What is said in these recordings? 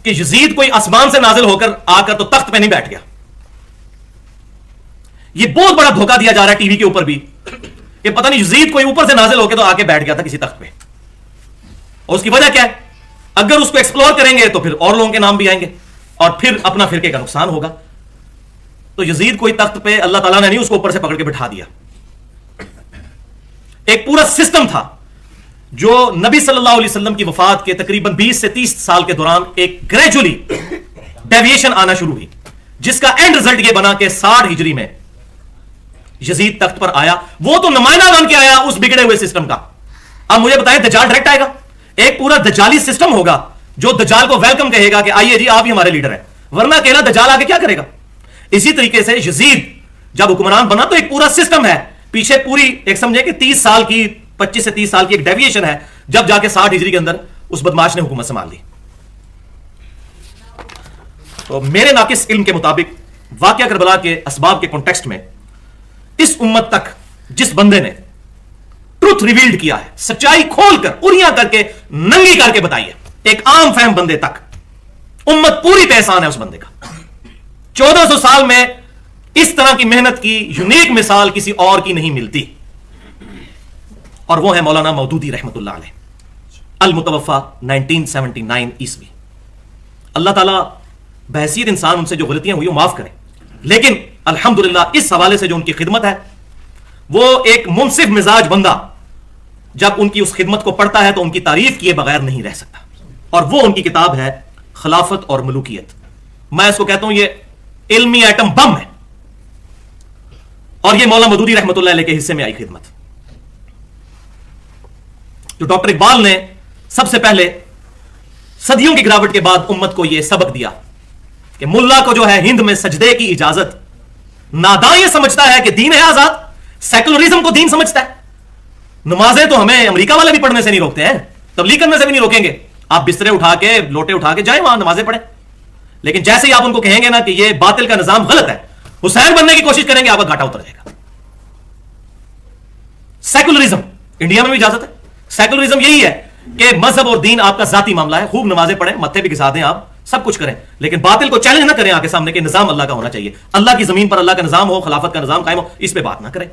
کہ یزید کوئی آسمان سے نازل ہو کر آ کر تو تخت پہ نہیں بیٹھ گیا. یہ بہت بڑا دھوکہ دیا جا رہا ہے ٹی وی کے اوپر بھی کہ پتہ نہیں یزید کوئی اوپر سے نازل ہو کے تو آ کے بیٹھ گیا تھا کسی تخت پہ. اور اس کی وجہ کیا ہے؟ اگر اس کو ایکسپلور کریں گے تو پھر اور لوگوں کے نام بھی آئیں گے اور پھر اپنا فرقے کا نقصان ہوگا. تو یزید کوئی تخت پہ اللہ تعالیٰ نے نہیں اس کو اوپر سے پکڑ کے بٹھا دیا. ایک پورا سسٹم تھا جو نبی صلی اللہ علیہ وسلم کی وفات کے تقریباً 20 سے 30 سال کے دوران ایک گریجولی ڈیویشن آنا شروع ہوئی, جس کا اینڈ رزلٹ یہ بنا کہ 60 ہجری میں یزید تخت پر آیا. وہ تو نمائندہ بن کے آیا اس بگڑے ہوئے سسٹم کا. اب مجھے بتائیں دجال ڈائریکٹ آئے گا؟ ایک پورا دجالی سسٹم ہوگا جو دجال کو ویلکم کہے گا کہ آئیے جی آپ ہی ہمارے لیڈر ہیں, ورنہ اکیلا دجال آگے کیا کرے گا؟ اسی طریقے سے یزید جب حکمران بنا تو ایک پورا سسٹم ہے پیچھے, پوری ایک سمجھے کہ 30 سال کی 25 سے 30 سال کی ایک ڈیویشن ہے, جب جا کے 60 ہجری کے اندر اس بدماش نے حکومت سنبھال لی. تو میرے ناقص علم کے مطابق واقعہ کربلا کے اسباب کے کانٹیکسٹ میں اس امت تک جس بندے نے ٹروتھ ریویلڈ کیا ہے, سچائی کھول کر اریاں کر کے ننگی کر کے بتائی ہے, ایک عام فہم بندے تک, امت پوری پہ احسان ہے اس بندے کا. 1400 سال میں اس طرح کی محنت کی یونیک مثال کسی اور کی نہیں ملتی, اور وہ ہے مولانا مودودی رحمت اللہ علیہ, المتوفا 1979 عیسوی. اللہ تعالیٰ بحیثیت انسان ان سے جو غلطیاں ہوئی وہ معاف کریں, لیکن الحمدللہ اس حوالے سے جو ان کی خدمت ہے, وہ ایک منصف مزاج بندہ جب ان کی اس خدمت کو پڑھتا ہے تو ان کی تعریف کیے بغیر نہیں رہ سکتا. اور وہ ان کی کتاب ہے خلافت اور ملوکیت. میں اس کو کہتا ہوں یہ علمی ایٹم بم ہے, اور یہ مولانا مودودی رحمت اللہ علیہ کے حصے میں آئی خدمت, جو ڈاکٹر اقبال نے سب سے پہلے صدیوں کی گراوٹ کے بعد امت کو یہ سبق دیا کہ ملا کو جو ہے ہند میں سجدے کی اجازت, ناداں یہ سمجھتا ہے کہ دین ہے آزاد, سیکولرزم کو دین سمجھتا ہے. نمازیں تو ہمیں امریکہ والے بھی پڑھنے سے نہیں روکتے ہیں, تبلیغ کرنے سے بھی نہیں روکیں گے. آپ بسترے اٹھا کے لوٹے اٹھا کے جائیں وہاں نمازیں پڑھیں, لیکن جیسے ہی آپ ان کو کہیں گے نا کہ یہ باطل کا نظام غلط ہے, حسین بننے کی کوشش کریں گے, آپ کا گھاٹا اتر جائے گا. سیکولرزم انڈیا میں بھی اجازت ہے. سیکولرزم یہی ہے کہ مذہب اور دین آپ کا ذاتی معاملہ ہے, خوب نمازیں پڑھیں, متھے بھی گھسا دیں, آپ سب کچھ کریں, لیکن باطل کو چیلنج نہ کریں آ کے سامنے کہ نظام اللہ کا ہونا چاہیے, اللہ کی زمین پر اللہ کا نظام ہو, خلافت کا نظام قائم ہو, اس پہ بات نہ کریں.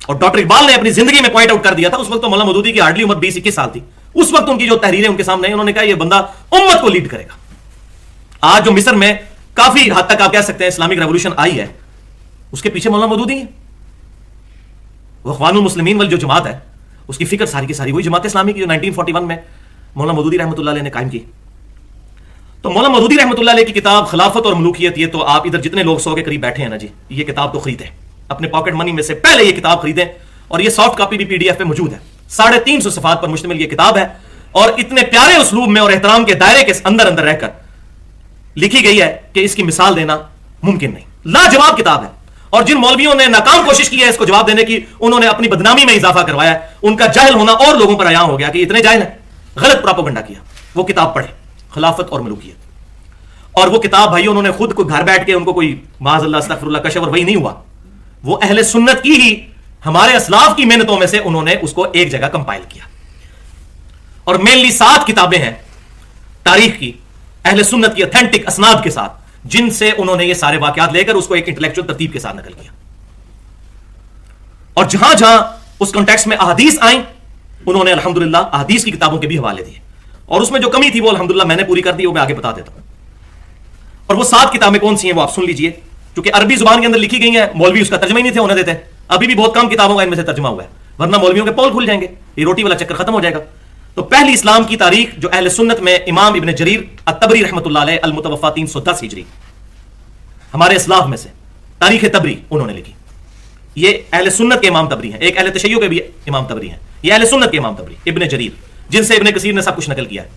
اور ڈاکٹر اقبال نے اپنی زندگی میں پوائنٹ آؤٹ کر دیا تھا, اس وقت تو مولانا مودودی کی ہارڈلی عمر 20-21 سال تھی, اس وقت ان کی جو تحریریں ان کے سامنے ہیں, انہوں نے کہا یہ بندہ امت کو لیڈ کرے گا. آج جو مصر میں کافی حد تک آپ کہہ سکتے ہیں اسلامک ریولوشن آئی ہے, اس کے پیچھے مولانا مودودی ہے. وہ اخوان المسلمین والی جو جماعت ہے اس کی فکر ساری کی ساری وہی جماعت اسلامی کی جو 1941 میں مولانا مودودی رحمۃ اللہ علیہ نے قائم کی. تو مولانا مودودی رحمۃ اللہ علیہ کی کتاب خلافت اور ملوکیت, یہ تو آپ ادھر جتنے لوگ 100 کے قریب بیٹھے ہیں نا جی, یہ کتاب تو خریدیں, اپنے پاکٹ منی میں سے پہلے یہ کتاب خریدیں, اور یہ سافٹ کاپی بھی PDF پہ موجود ہے. 350 صفحات پر مشتمل یہ کتاب ہے, اور اتنے پیارے اسلوب میں اور احترام کے دائرے کے اندر رہ کر لکھی گئی ہے کہ اس کی مثال دینا ممکن نہیں. لاجواب کتاب ہے, اور جن مولویوں نے ناکام کوشش کی ہے اس کو جواب دینے کی, انہوں نے اپنی بدنامی میں اضافہ کروایا ہے. ان کا جاہل ہونا اور لوگوں پر عیاں ہو گیا کہ اتنے جاہل ہیں, غلط پراپوگنڈا کیا. وہ کتاب پڑھیں, خلافت اور ملوکیت. اور وہ کتاب بھائی انہوں نے خود کو گھر بیٹھ کے, ان کو کوئی معاذ اللہ استغفر اللہ کشف اور وہی نہیں ہوا, وہ اہل سنت کی ہی ہمارے اسلاف کی محنتوں میں سے انہوں نے اس کو ایک جگہ کمپائل کیا. اور مینلی 7 کتابیں ہیں تاریخ کی, اہل سنت کی اتھینٹک اسناد کے ساتھ, جن سے انہوں نے یہ سارے واقعات لے کر اس کو ایک انٹلیکچوئل ترتیب کے ساتھ نقل کیا. اور جہاں جہاں اس کانٹیکسٹ میں احادیث آئیں, انہوں نے الحمدللہ احادیث کی کتابوں کے بھی حوالے دیے, اور اس میں جو کمی تھی وہ الحمدللہ میں نے پوری کر دی, وہ میں آگے بتا دیتا ہوں. اور وہ 7 کتابیں کون سی ہیں وہ آپ سن لیجئے, کیونکہ عربی زبان کے اندر لکھی گئی ہیں, مولوی اس کا ترجمہ ہی نہیں تھے ہونے دیتے. ابھی بھی بہت کم کتابوں کا ان میں سے ترجمہ ہوا ہے, ورنہ مولویوں کے پول کھل جائیں گے, یہ روٹی والا چکر ختم ہو جائے گا. تو پہلی اسلام کی تاریخ جو اہل سنت میں امام ابن جریر الطبری رحمۃ اللہ علیہ, المتوفا 310 ہجری, ہمارے اسلاف میں سے تاریخ تبری انہوں نے لکھی. یہ اہل سنت کے امام تبری ہیں, ایک اہل تشیع کے بھی امام تبری ہیں, یہ اہل سنت کے امام تبری ابن جریر, جن سے ابن کثیر نے سب کچھ نقل کیا ہے.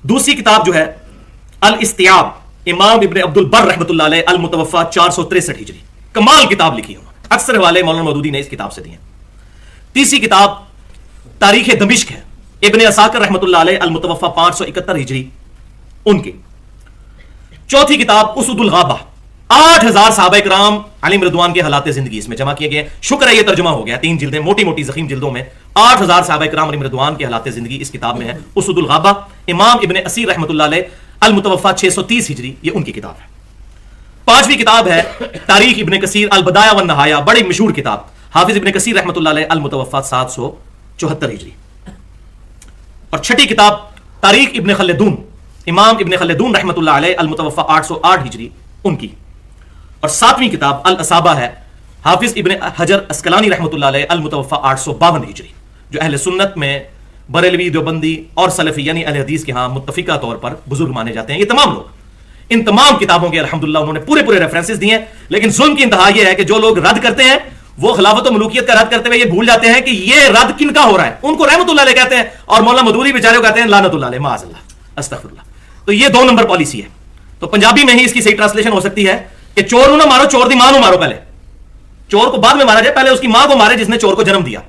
دوسری کتاب جو ہے الاستیاب, امام ابن عبد البر رحمۃ اللہ علیہ, المتوفا 463 ہجری, کمال کتاب لکھی انہوں نے, اکثر حوالے مولانا مودودی نے اس کتاب سے دیے. تیسری کتاب تاریخ دمشق ہے, ابن عساکر رحمۃ اللہ علیہ, المتوفا 571 ہجری, ان کی. چوتھی کتاب اسد الغابہ, 8000 صحابہ کرام علیہم رضوان کے حالات زندگی اس میں جمع کیے گئے. شکر ہے یہ ترجمہ ہو گیا, 3 جلدیں موٹی موٹی زخیم جلدوں میں 8,000 صحابہ کرام علیہم رضوان کے حالات زندگی اس کتاب میں ہے. اسد الغابہ امام ابن اسیر رحمۃ اللہ علیہ المتوفا 630 ہجری، یہ ان کی کتاب ہے. 5ویں کتاب ہے تاریخ ابن کثیر البدایہ والنہایہ، بڑی مشہور کتاب، حافظ ابن کثیر رحمۃ اللہ علیہ المتوفا 774 ہجری. اور 6ٹھی کتاب تاریخ ابن خلدون امام ابن خلدون رحمۃ اللہ علیہ المتوفا 808 ہجری ان کی. اور 7ویں کتاب الاصابہ ہے حافظ ابن حجر اسقلانی رحمۃ اللہ علیہ المتوفا 852 ہجری، جو اہل سنت میں بریلوی، دیوبندی اور سلفی یعنی اہل حدیث کے ہاں متفقہ طور پر بزرگ مانے جاتے ہیں. یہ تمام لوگ ان تمام کتابوں کے الحمدللہ انہوں نے پورے ریفرنسز دیے ہیں. لیکن ظلم کی انتہا یہ ہے کہ جو لوگ رد کرتے ہیں وہ خلافت و ملوکیت کا رد کرتے ہوئے یہ بھول جاتے ہیں کہ یہ رد کن کا ہو رہا ہے. ان کو رحمت اللہ علیہ کہتے ہیں اور مولانا مدوری بیچارے کو کہتے ہیں لعنت اللہ علیہ، معاذ اللہ، استغفر اللہ. تو یہ 2 نمبر پالیسی ہے. تو پنجابی میں ہی اس کی صحیح ٹرانسلیشن ہو سکتی ہے کہ چور نو نہ مارو، چور دی ماں نو مارو. پہلے چور کو بعد میں مارا جائے، پہلے اس کی ماں کو مارے جس نے چور کو جنم دیا.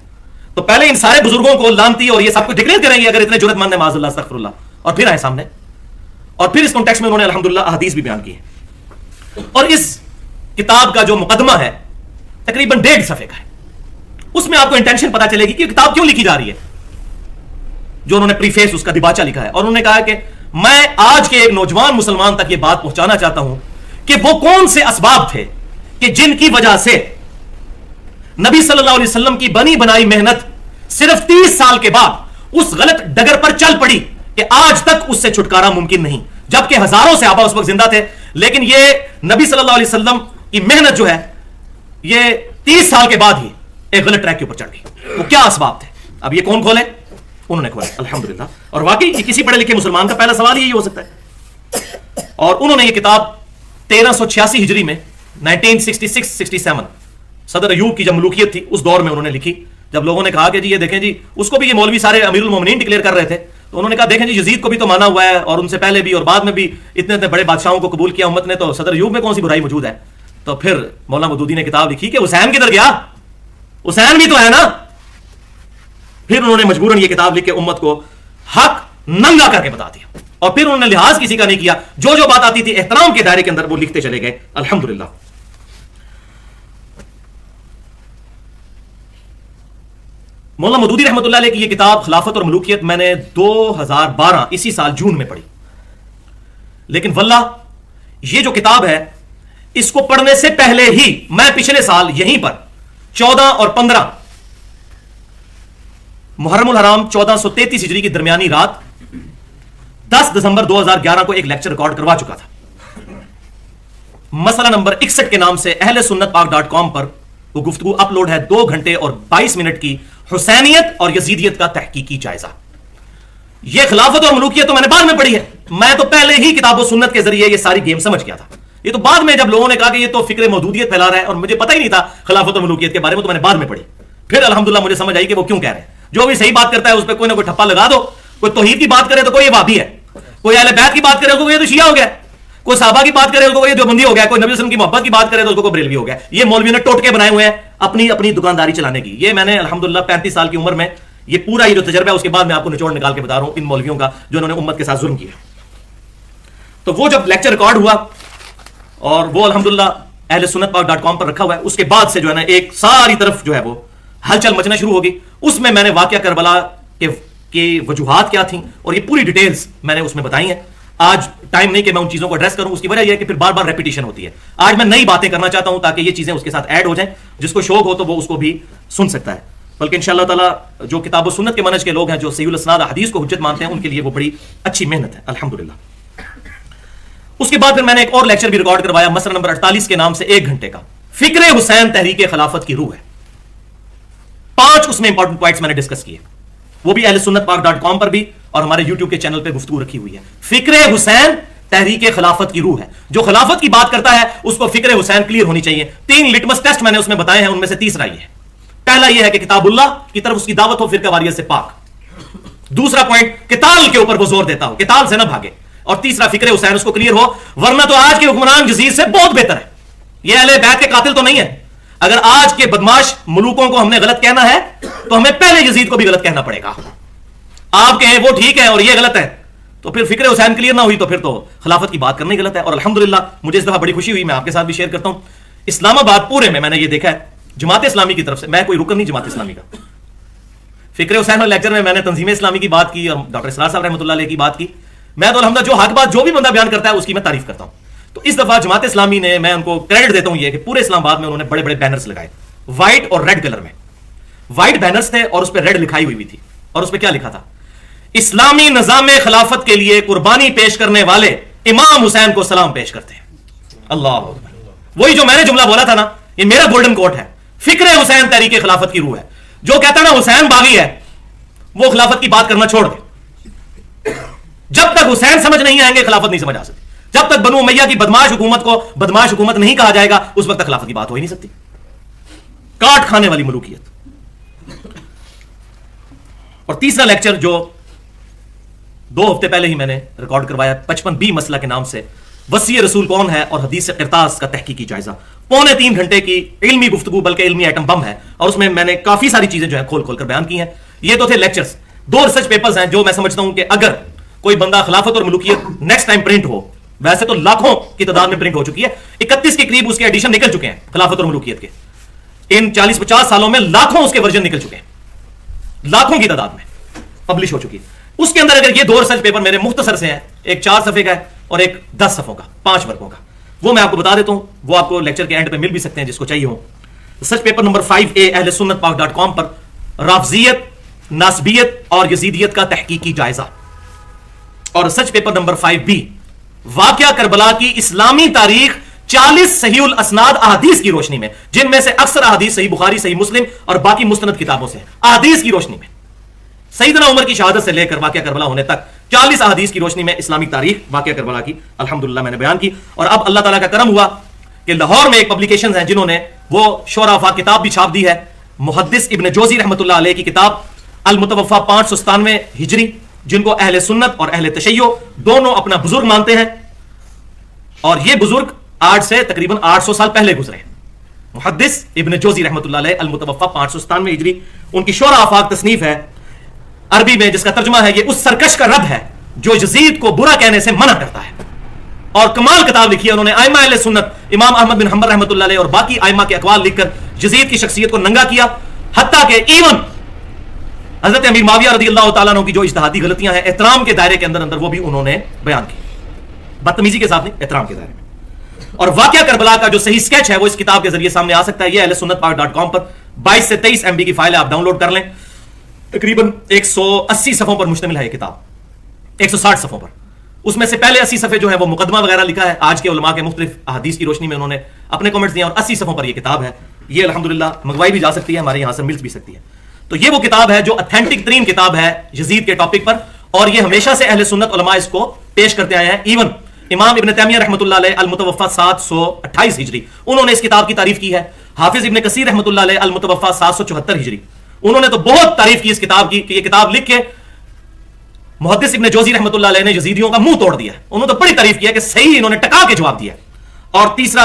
تو پہلے ان سارے بزرگوں کو لانتی اور یہ سب کچھ ڈکلیئر کریں گے اگر اتنے جرأت مند ہیں، معاذ اللہ، استغفر اللہ. اور پھر آئے سامنے اور پھر اس کانٹیکسٹ میں انہوں نے الحمدللہ احادیث بھی بیان کی ہے. اور اس کتاب کا جو مقدمہ ہے تقریباً 1.5 صفحے کا ہے. اس میں آپ کو انٹینشن پتا چلے گی کہ کتاب کیوں لکھی جا رہی ہے. جو انہوں نے پریفیس اس کا دیباچہ لکھا ہے، اور انہوں نے کہا کہ میں آج کے ایک نوجوان مسلمان تک یہ بات پہنچانا چاہتا ہوں کہ وہ کون سے اسباب تھے کہ جن کی وجہ سے نبی صلی اللہ علیہ وسلم کی بنی بنائی محنت صرف 30 سال کے بعد اس غلط ڈگر پر چل پڑی کہ آج تک اس سے چھٹکارا ممکن نہیں، جبکہ ہزاروں صحابہ اس وقت زندہ تھے. لیکن یہ نبی صلی اللہ علیہ وسلم کی محنت جو ہے یہ 30 سال کے بعد ہی ایک غلط ٹریک کے اوپر چڑھ گئی. وہ کیا اسباب تھے؟ اب یہ کون کھولے؟ انہوں نے کھولا الحمدللہ. اور واقعی یہ کسی پڑھے لکھے مسلمان کا پہلا سوال یہی ہو سکتا ہے. اور انہوں نے یہ کتاب 1386 ہجری میں 1966-67 صدر ایوب کی جب ملوکیت تھی اس دور میں انہوں نے لکھی. جب لوگوں نے کہا کہ جی یہ دیکھیں جی، اس کو بھی یہ مولوی سارے امیر المومنین ڈکلیئر کر رہے تھے، تو انہوں نے کہا دیکھیں جی یزید کو بھی تو مانا ہوا ہے اور ان سے پہلے بھی اور بعد میں بھی اتنے بڑے بادشاہوں کو قبول کیا امت نے، تو صدر ایوب میں کون سی برائی موجود ہے؟ تو پھر مولانا مودودی نے کتاب لکھی کہ حسین کدھر گیا؟ حسین بھی تو ہے نا. پھر انہوں نے مجبوراً یہ کتاب لکھ کے امت کو حق ننگا کر کے بتا دیا. اور پھر انہوں نے لحاظ کسی کا نہیں کیا، جو بات آتی تھی احترام کے دائرے کے اندر وہ لکھتے چلے گئے الحمدللہ. مولانا مودودی رحمۃ اللہ علیہ کی یہ کتاب خلافت اور ملوکیت میں نے 2012 اسی سال جون میں پڑھی. لیکن واللہ یہ جو کتاب ہے اس کو پڑھنے سے پہلے ہی میں پچھلے سال یہیں پر 14 اور 15 محرم الحرام 1433 ہجری کی درمیانی رات 10 دسمبر 2011 کو ایک لیکچر ریکارڈ کروا چکا تھا. مسئلہ نمبر 61 کے نام سے اہل سنت پاک.com پر وہ گفتگو اپلوڈ ہے. 2 گھنٹے اور 22 منٹ کی حسینیت اور یزیدیت کا تحقیقی جائزہ. یہ خلافت اور ملوکیت تو میں نے بعد میں پڑھی ہے، میں تو پہلے ہی کتاب و سنت کے ذریعے یہ ساری گیم سمجھ گیا تھا. یہ تو بعد میں جب لوگوں نے کہا کہ یہ تو فکر مودودیت پھیلا رہا ہے اور مجھے پتہ ہی نہیں تھا خلافت اور ملوکیت کے بارے میں، تو میں نے بعد میں پڑھی. پھر الحمدللہ مجھے سمجھ آئی کہ وہ کیوں کہہ رہے ہیں. جو بھی صحیح بات کرتا ہے اس پہ کوئی نہ کوئی ٹھپا لگا دو. کوئی توحید کی بات کرے تو کوئی یہ وہابی ہے، کوئی اہل بیت کی بات کرے تو یہ تو شیعہ ہو گیا، کوئی صحابہ کی بات کرے تو یہ دیوبندی ہو گیا، کوئی نبی صلی اللہ علیہ وسلم کی محبت کی بات کرے تو اس کو بریلوی ہو گیا. یہ مولویوں نے ٹوٹکے بنائے ہوئے ہیں اپنی دکانداری چلانے کی. یہ میں نے الحمدللہ 35 سال کی عمر میں یہ پورا یہ جو تجربہ ہے اس کے بعد میں آپ کو نچوڑ نکال کے بتا رہا ہوں ان مولویوں کا جو انہوں نے امت کے ساتھ ظلم کیا. تو وہ جب لیکچر ریکارڈ ہوا اور وہ الحمدللہ اہل سنت پاک.com پر رکھا ہوا ہے، اس کے بعد سے جو ہے نا ایک ساری طرف جو ہے وہ ہلچل مچنا شروع ہوگی. اس میں نے واقعہ کربلا کے وجوہات کیا تھیں اور یہ پوری ڈیٹیلز میں نے اس میں بتائی ہیں. آج ٹائم نہیں کہ میں ان چیزوں کو ایڈریس کروں، اس کی وجہ یہ ہے کہ پھر بار بار ریپیٹیشن ہوتی ہے. آج میں نئی باتیں کرنا چاہتا ہوں تاکہ یہ چیزیں اس کے ساتھ ایڈ ہو جائیں. جس کو شوق ہو تو وہ اس کو بھی سن سکتا ہے. بلکہ انشاءاللہ تعالی جو کتاب و سنت کے منہج کے لوگ ہیں، جو صحیح الاسناد حدیث کو حجت مانتے ہیں، ان کے لیے وہ بڑی اچھی محنت ہے الحمدللہ. اس کے بعد پھر میں نے ایک اور لیکچر بھی ریکارڈ کروایا مسئلہ نمبر 48 کے نام سے 1 گھنٹے کا. فکر حسین تحریک خلافت کی روح ہے. 5 اس میں امپورٹنٹ پوائنٹس میں نے ڈسکس کیے، وہ بھی اہل سنت پاک.com پر بھی اور ہمارے یوٹیوب کے چینل پہ گفتگو رکھی ہوئی ہے. فکر حسین تحریک خلافت کی روح ہے. جو خلافت کی بات کرتا ہے اس کو فکر حسین کلیئر ہونی چاہیے. 3 لٹمس ٹیسٹ میں نے اس میں بتائے ہیں، ان میں سے تیسرا یہ ہے. پہلا یہ ہے کہ کتاب اللہ کی طرف اس کی دعوت ہو، فرقہ واریت سے پاک. دوسرا پوائنٹ قتال کے اوپر وہ زور دیتا ہو، قتال سے نہ بھاگے. اور تیسرا فکر حسین اس کو کلیئر ہو، ورنہ تو آج کے حکمران یزید سے بہت بہتر ہے. یہ اہل بیت کے قاتل تو نہیں ہے. اگر آج کے بدماش ملوکوں کو ہم نے غلط کہنا ہے تو ہمیں پہلے یزید کو بھی غلط کہنا پڑے گا. آپ کہیں وہ ٹھیک ہے اور یہ غلط ہے تو پھر فکر حسین کلیئر نہ ہوئی تو پھر تو خلافت کی بات کرنا ہی غلط ہے. اور الحمدللہ مجھے اس دفعہ بڑی خوشی ہوئی، میں آپ کے ساتھ بھی شیئر کرتا ہوں. اسلام آباد پورے میں نے یہ دیکھا ہے جماعت اسلامی کی طرف سے، میں کوئی رکن نہیں جماعت اسلامی کا، فکر حسین والے لیکچر میں میں نے تنظیم اسلامی کی بات کی اور ڈاکٹر اسرار صاحب رحمۃ اللہ علیہ کی بات کی. میں تو الحمدللہ جو حق بات جو بھی بندہ بیان کرتا ہے اس کی میں تعریف کرتا ہوں. تو اس دفعہ جماعت اسلامی نے, میں ان کو کریڈٹ دیتا ہوں یہ کہ پورے اسلام آباد میں انہوں نے بڑے بڑے بینرز لگائے وائٹ اور ریڈ کلر میں. وائٹ بینرز تھے اور اس پہ ریڈ لکھائی ہوئی تھی, اور اس پہ کیا لکھا تھا؟ اسلامی نظام خلافت کے لیے قربانی پیش کرنے والے امام حسین کو سلام پیش کرتے ہیں. اللہ اکبر. وہی جو میں نے جملہ بولا تھا نا, یہ میرا گولڈن کوٹ ہے. فکر حسین تحریک خلافت کی روح ہے. جو کہتا ہے نا حسین باغی ہے, وہ خلافت کی بات کرنا چھوڑ دے. جب تک حسین سمجھ نہیں آئیں گے خلافت نہیں سمجھ آ سکتی. جب تک بنو امیہ کی بدماش حکومت کو بدماش حکومت نہیں کہا جائے گا اس وقت تک خلافت کی بات ہو ہی نہیں سکتی. کاٹ کھانے والی ملوکیت. اور تیسرا لیکچر جو 2 ہفتے پہلے ہی میں نے ریکارڈ کروایا 55B مسئلہ کے نام سے, وصی رسول کون ہے اور حدیث قرطاس کا تحقیقی جائزہ. 3.25 گھنٹے کی علمی گفتگو, بلکہ علمی ایٹم بم ہے, اور اس میں میں نے کافی ساری چیزیں جو ہے کھول کھول کر بیان کی ہیں. یہ تو تھے لیکچرز. 2 ریسرچ پیپرز ہیں جو میں سمجھتا ہوں کہ اگر کوئی بندہ خلافت اور ملوکیت نیکسٹ ٹائم پرنٹ ہو, ویسے تو لاکھوں کی تعداد میں پرنٹ ہو چکی ہے, 31 کے قریب اس کے ایڈیشن نکل چکے ہیں خلافت اور ملوکیت کے. ان 40-50 سالوں میں لاکھوں اس کے ورژن نکل چکے ہیں, لاکھوں کی تعداد میں پبلش ہو چکی ہے. اس کے اندر اگر یہ 2 ریسرچ پیپر میرے مختصر سے ہیں, ایک 4 صفحے کا ہے اور ایک 10 صفحوں کا, 5 ورقوں کا, وہ میں آپ کو بتا دیتا ہوں. وہ آپ کو لیکچر کے اینڈ پہ مل بھی سکتے ہیں جس کو چاہیے ہو. ریسرچ پیپر نمبر 5A اہل سنت پاک.com پر رافضیت, ناسبیت اور یزیدیت کا تحقیقی جائزہ. اور ریسرچ پیپر نمبر 5B واقعہ کربلا کی اسلامی تاریخ 40 صحیح الاسناد احادیث کی روشنی میں, جن میں سے اکثر احادیث صحیح بخاری, صحیح مسلم اور باقی مستند کتابوں سے, احادیث کی روشنی میں سیدنا عمر کی شہادت سے لے کر واقعہ کربلا ہونے تک 40 احادیث کی روشنی میں اسلامی تاریخ واقعہ کربلا کی الحمدللہ میں نے بیان کی. اور اب اللہ تعالیٰ کا کرم ہوا کہ لاہور میں ایک پبلیکیشنز ہیں جنہوں نے وہ شعراء وفات کتاب بھی چھاپ دی ہے. محدث ابن جوزی رحمۃ اللہ علیہ کی کتاب المتوفا 597 ہجری, جن کو اہل سنت اور اہل تشیع دونوں اپنا بزرگ مانتے ہیں, اور یہ بزرگ آج سے تقریباً 800 سال پہلے گزرے. محدث ابن جوزی رحمۃ اللہ علیہ المتوفا 597 ہجری, ان کی شعراء آفاق تصنیف ہے عربی میں, جس کا ترجمہ ہے یہ اس سرکش کا رد ہے جو یزید کو برا کہنے سے منع کرتا ہے. اور کمال کتاب لکھی ہے انہوں نے ائمہ اہل سنت امام احمد بن حنبل رحمۃ اللہ علیہ اور باقی ائمہ کے اقوال لکھ کر یزید کی شخصیت کو ننگا کیا, حتیٰ کہ ایون حضرت امیر معاویہ رضی اللہ تعالیٰ عنہ کی جو اجتہادی غلطیاں ہیں احترام کے دائرے کے اندر وہ بھی انہوں نے بیان کی, بدتمیزی کے ساتھ نہیں, احترام کے دائرے میں. اور واقعہ کربلا کا جو صحیح سکیچ ہے وہ اس کتاب کے ذریعے سامنے آ سکتا ہے. یہ اہل سنت پاک.com پر 22 سے 23 MB کی فائل ہے, آپ ڈاؤن لوڈ کر لیں. تقریباً 180 صفحوں پر مشتمل ہے یہ کتاب, 160 صفحوں پر. اس میں سے پہلے 80 صفحے جو ہے وہ مقدمہ وغیرہ لکھا ہے آج کے علماء کے مختلف احادیث کی روشنی میں انہوں نے اپنے کمنٹس دیے, اور 80 صفحوں پر یہ کتاب ہے. یہ الحمدللہ منگوائی بھی جا سکتی ہے, ہمارے یہاں سے مل بھی سکتی ہے. تو یہ وہ کتاب ہے جو اتھینٹک ترین کتاب ہے یزید کے ٹاپک پر, اور یہ ہمیشہ سے اہل سنت علماء اس کو پیش کرتے آئے ہیں. ایون امام ابن تیمیہ رحمۃ اللہ علیہ المتوفا 728 ہجری, انہوں نے اس کتاب کی تعریف کی ہے. حافظ ابن کثیر رحمۃ اللہ علیہ المتوفا 774 ہجری, انہوں نے تو بہت تعریف کی اس کتاب کی کہ یہ کتاب لکھ کے محدث ابن جوزی رحمۃ اللہ علیہ نے یزیدیوں کا منہ توڑ دیا. انہوں نے تو بڑی تعریف کیا کہ صحیح انہوں نے ٹکا کے جواب دیا. اور تیسرا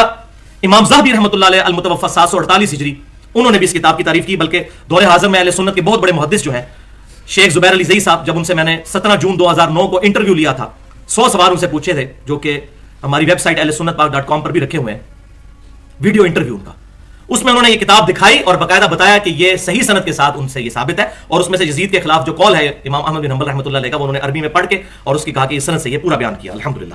امام ذہبی رحمۃ اللہ علیہ المتوفا 748 ہجری, انہوں نے بھی اس کتاب کی تعریف کی. بلکہ دور حاضر میں اہل سنت کے بہت بڑے محدث جو ہیں شیخ زبیر علی زئی صاحب, جب ان سے میں نے 17 جون 2009 کو انٹرویو لیا تھا, 100 سوال ان سے پوچھے تھے جو کہ ہماری ویب سائٹ اہل سنت پاک.com پر بھی رکھے ہوئے ہیں, ویڈیو انٹرویو ان کا. اس میں انہوں نے یہ کتاب دکھائی اور باقاعدہ بتایا کہ یہ صحیح سند کے ساتھ ان سے یہ ثابت ہے. اور اس میں سے یزید کے خلاف جو قول ہے امام احمد بن حنبل رحمۃ اللہ علیہ کا, وہ انہوں نے عربی میں پڑھ کے اور اس کی کہا کہ اس سند سے یہ پورا بیان کیا الحمدللہ.